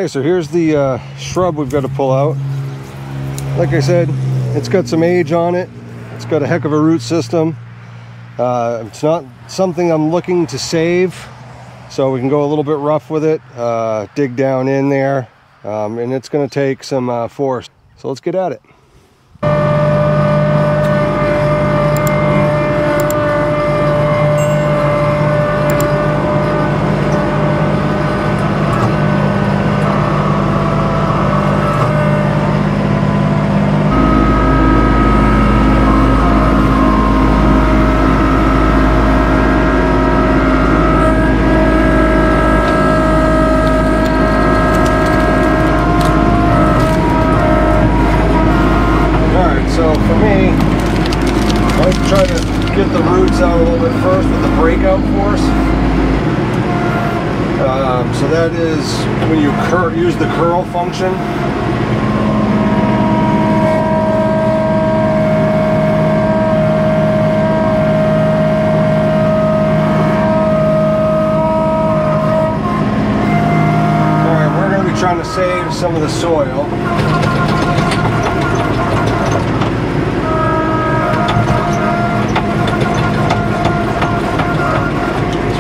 Okay, so here's the shrub we've got to pull out. Like I said, it's got some age on it. It's got a heck of a root system. It's not something I'm looking to save, so we can go a little bit rough with it, dig down in there, and it's going to take some force. So let's get at it. Try to get the roots out a little bit first with the breakout force. So that is when you use the curl function. Alright, we're going to be trying to save some of the soil.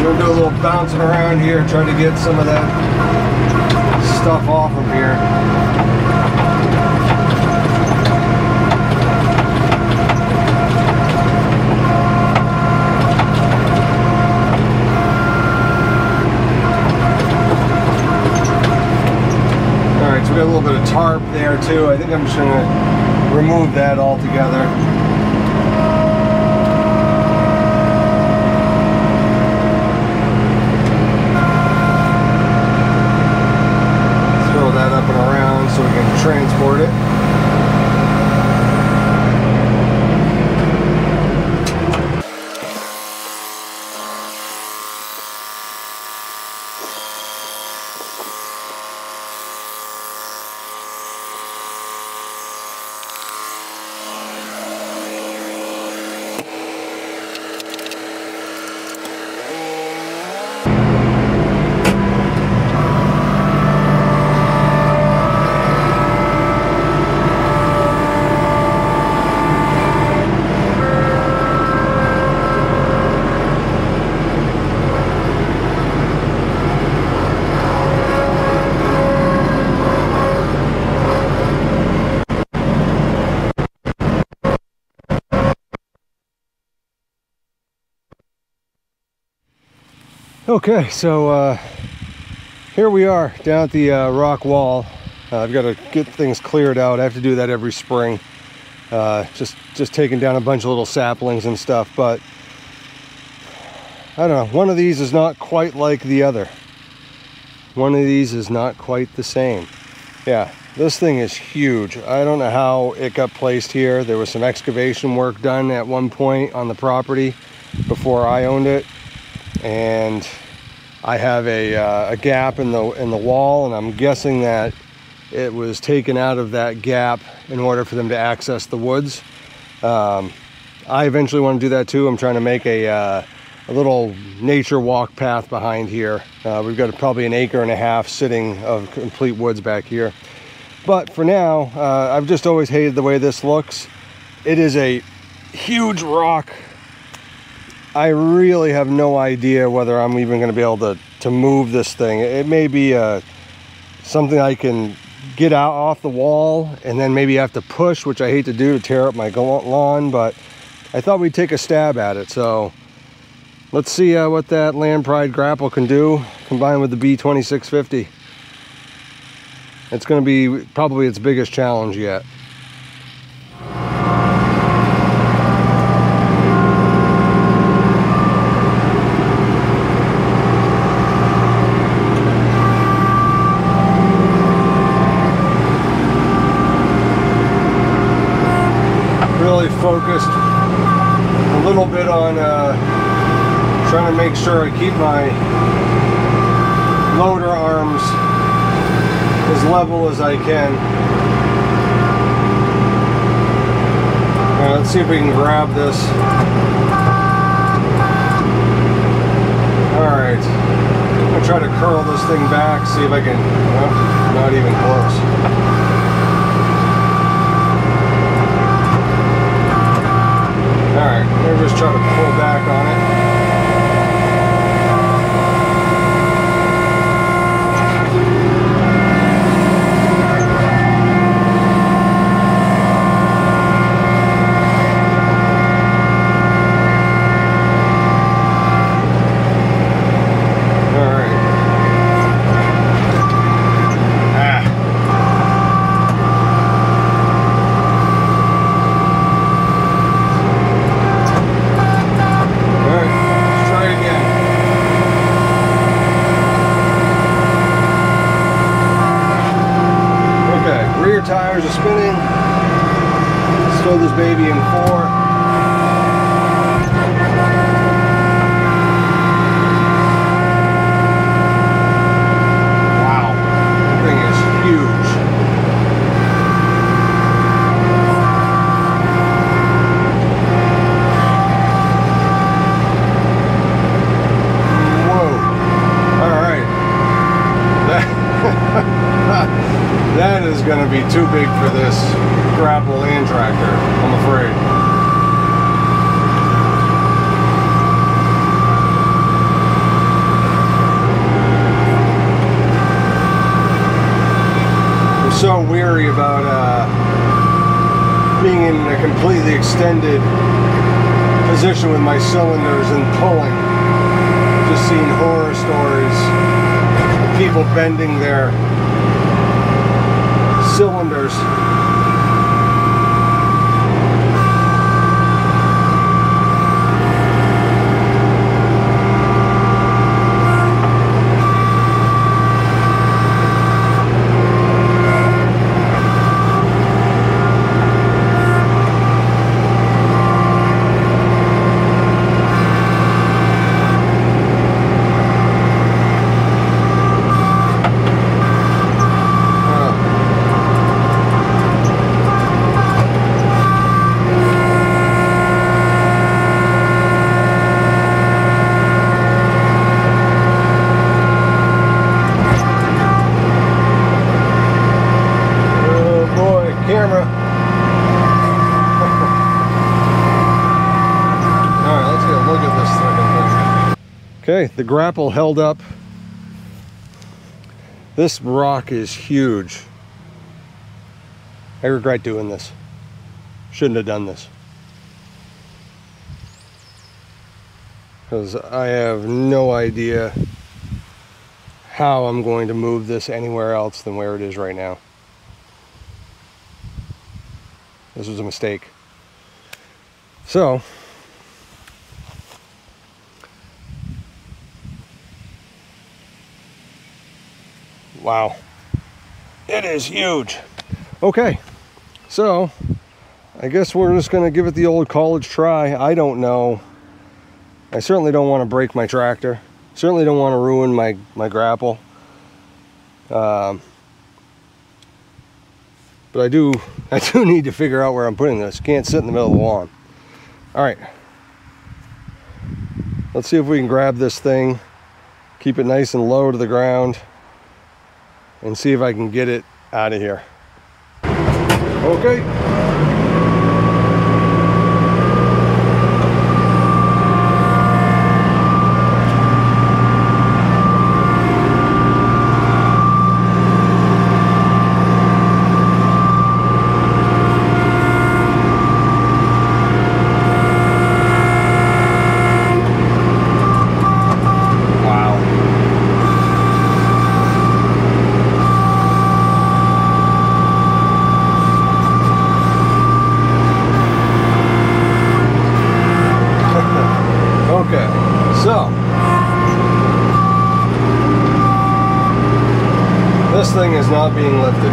We'll do a little bouncing around here, trying to get some of that stuff off of here. Alright, so we got a little bit of tarp there too. I think I'm just going to remove that altogether. Up and around so we can transport it. Okay, so here we are down at the rock wall. I've got to get things cleared out. I have to do that every spring. Just taking down a bunch of little saplings and stuff, but I don't know, one of these is not quite like the other. One of these is not quite the same. Yeah, this thing is huge. I don't know how it got placed here. There was some excavation work done at one point on the property before I owned it, and I have a gap in the wall, and I'm guessing that it was taken out of that gap in order for them to access the woods. I eventually want to do that too. I'm trying to make a little nature walk path behind here. We've got probably an acre and a half sitting of complete woods back here. But for now, I've just always hated the way this looks. It is a huge rock. I really have no idea whether I'm even going to be able to move this thing. It may be something I can get out off the wall and then maybe have to push, which I hate to do to tear up my lawn, but I thought we'd take a stab at it. So let's see what that LandPride Grapple can do combined with the B2650. It's going to be probably its biggest challenge yet. Really focused a little bit on trying to make sure I keep my loader arms as level as I can. Let's see if we can grab this. Alright, I'm going to try to curl this thing back, see if I can, well, not even close. Alright, maybe just try to pull back on it. Tires are spinning. Let's throw this baby in 4. Wow, that thing is huge. Whoa. All right. That is going to be too big for this grapple land tractor, I'm afraid. I'm so weary about being in a completely extended position with my cylinders and pulling. Just seeing horror stories of people bending their cylinders. Camera. Alright, let's get a look at this thing. Okay, the grapple held up. This rock is huge. I regret doing this. Shouldn't have done this. Because I have no idea how I'm going to move this anywhere else than where it is right now. This was a mistake. So, wow, it is huge. Okay, so I guess we're just gonna give it the old college try. I don't know. I certainly don't want to break my tractor. Certainly don't want to ruin my grapple. But I do need to figure out where I'm putting this. Can't sit in the middle of the lawn. All right. Let's see if we can grab this thing, keep it nice and low to the ground, and see if I can get it out of here. Okay. So, this thing is not being lifted.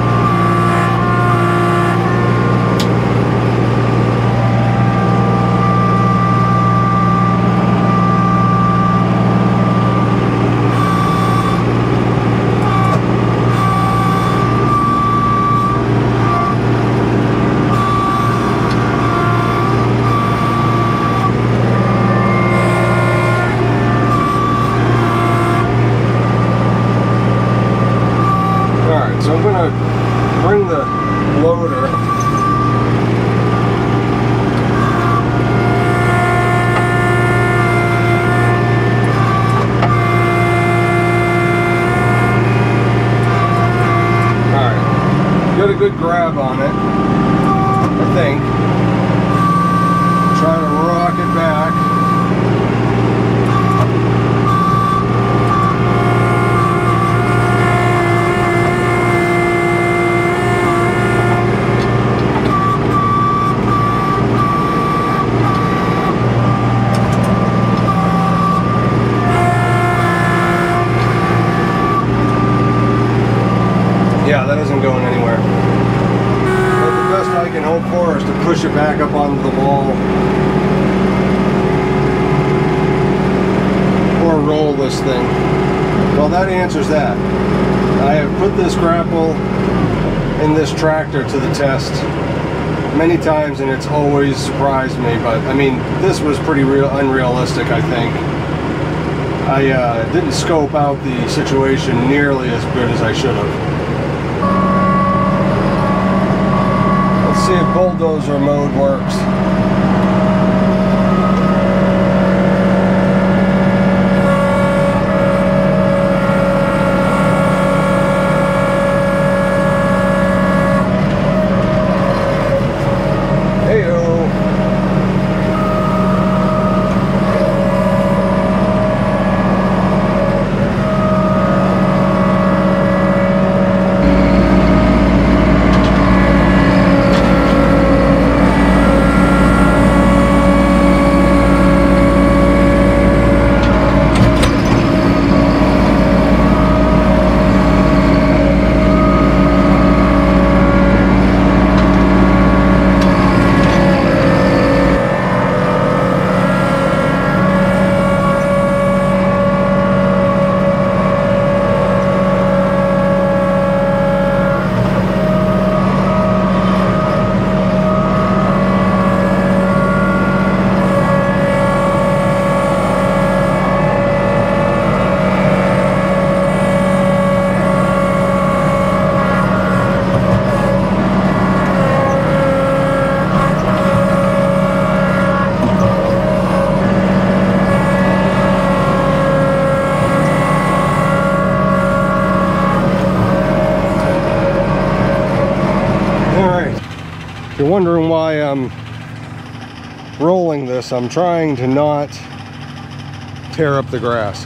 good grab on it, I think. Try to rock it back. Yeah, that isn't going anywhere. But the best I can hope for is to push it back up onto the wall. Or roll this thing. Well, that answers that. I have put this grapple in this tractor to the test many times and it's always surprised me, but I mean, this was pretty unrealistic, I think. I didn't scope out the situation nearly as good as I should have. Let's see if bulldozer mode works. If you're wondering why I'm rolling this, I'm trying to not tear up the grass.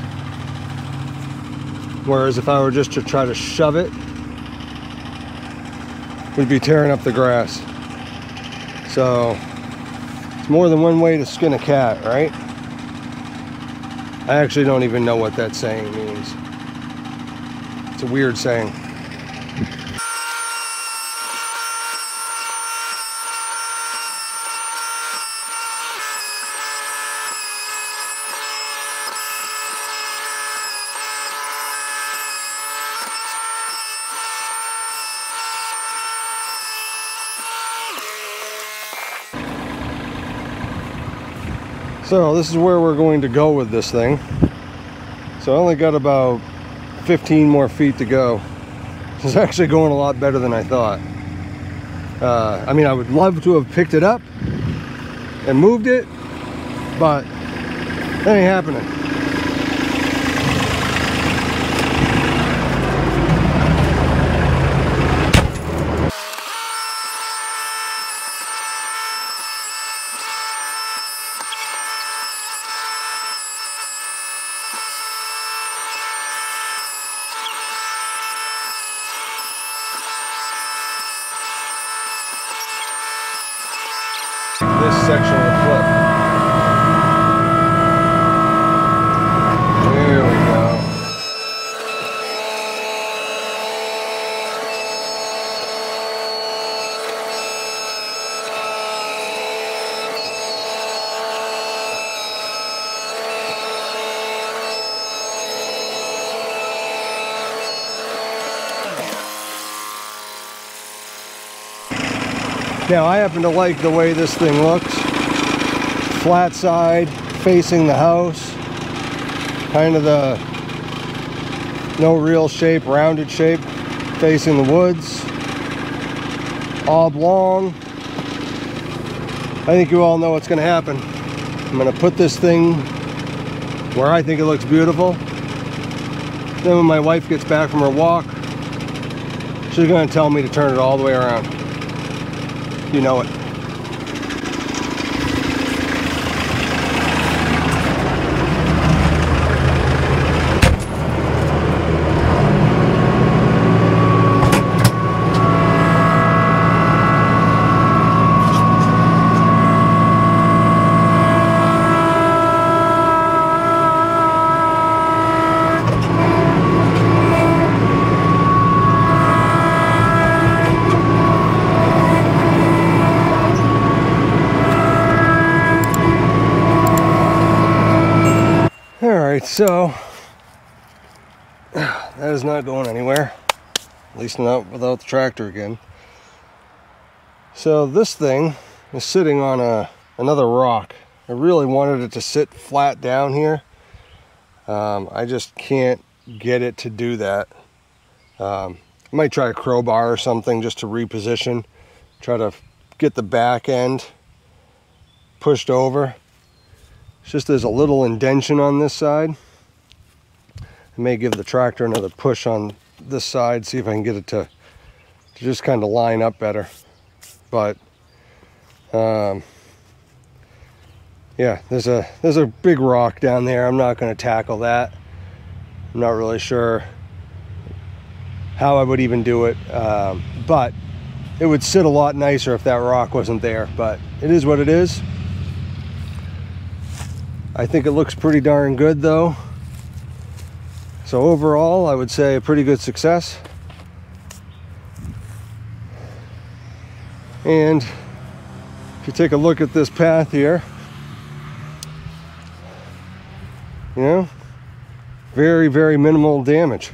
Whereas if I were just to try to shove it, we'd be tearing up the grass. So it's more than one way to skin a cat, right? I actually don't even know what that saying means. It's a weird saying. So this is where we're going to go with this thing. So I only got about 15 more feet to go. It's actually going a lot better than I thought. I mean, I would love to have picked it up and moved it, but that ain't happening. This section of the clip. There we go. Now I happen to like the way this thing looks. Flat side, facing the house. Kind of the no real shape, rounded shape, facing the woods. Oblong. I think you all know what's going to happen. I'm going to put this thing where I think it looks beautiful. Then when my wife gets back from her walk, She's going to tell me to turn it all the way around. You know it. Alright, so that is not going anywhere, at least not without the tractor again. So this thing is sitting on another rock. I really wanted it to sit flat down here. I just can't get it to do that. I might try a crowbar or something just to reposition, try to get the back end pushed over. It's just there's a little indention on this side. I may give the tractor another push on this side, see if I can get it to just kind of line up better. But yeah, there's a big rock down there. I'm not going to tackle that. I'm not really sure how I would even do it, but it would sit a lot nicer if that rock wasn't there. But it is what it is. I think it looks pretty darn good though. So overall, I would say a pretty good success. And if you take a look at this path here, you know, very, very minimal damage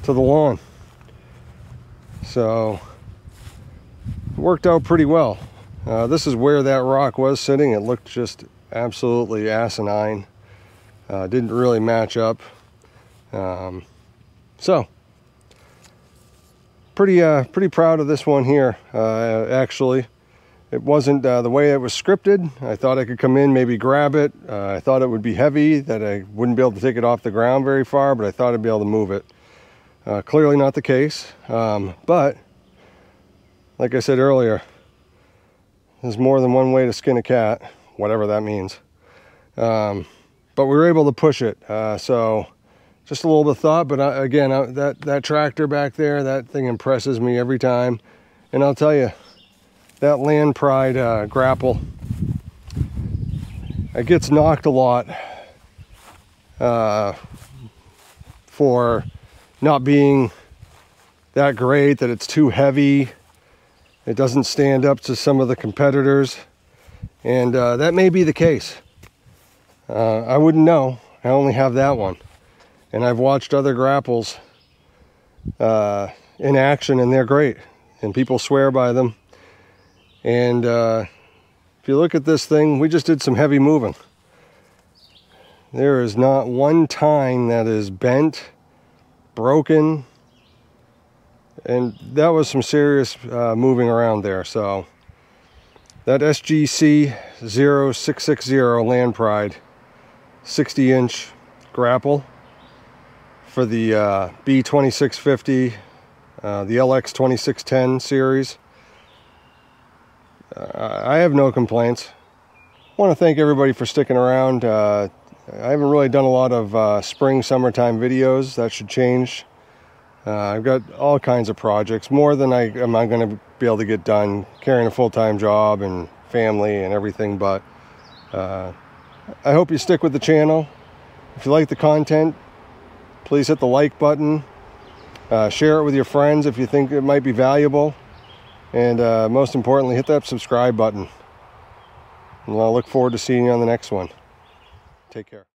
to the lawn. So it worked out pretty well. This is where that rock was sitting. It looked just absolutely asinine. Didn't really match up. So pretty proud of this one here. Actually, it wasn't the way it was scripted. I thought I could come in, maybe grab it. I thought it would be heavy, that I wouldn't be able to take it off the ground very far, but I thought I'd be able to move it. Clearly not the case. But like I said earlier, there's more than one way to skin a cat, whatever that means. But we were able to push it. So just a little bit of thought, but again, that tractor back there, that thing impresses me every time. And I'll tell you, that LandPride Grapple, it gets knocked a lot for not being that great, that it's too heavy. It doesn't stand up to some of the competitors, and that may be the case. I wouldn't know. I only have that one, and I've watched other grapples in action, and they're great, and people swear by them. And if you look at this thing, we just did some heavy moving. There is not one tine that is bent, broken, and that was some serious moving around there. So that SGC 0660 LandPride 60-inch grapple for the B2650, the LX 2610 series. I have no complaints. I want to thank everybody for sticking around. I haven't really done a lot of spring, summertime videos. That should change. I've got all kinds of projects, more than I'm going to be able to get done, carrying a full-time job and family and everything. But I hope you stick with the channel. If you like the content, please hit the like button. Share it with your friends if you think it might be valuable. And most importantly, hit that subscribe button. And I'll look forward to seeing you on the next one. Take care.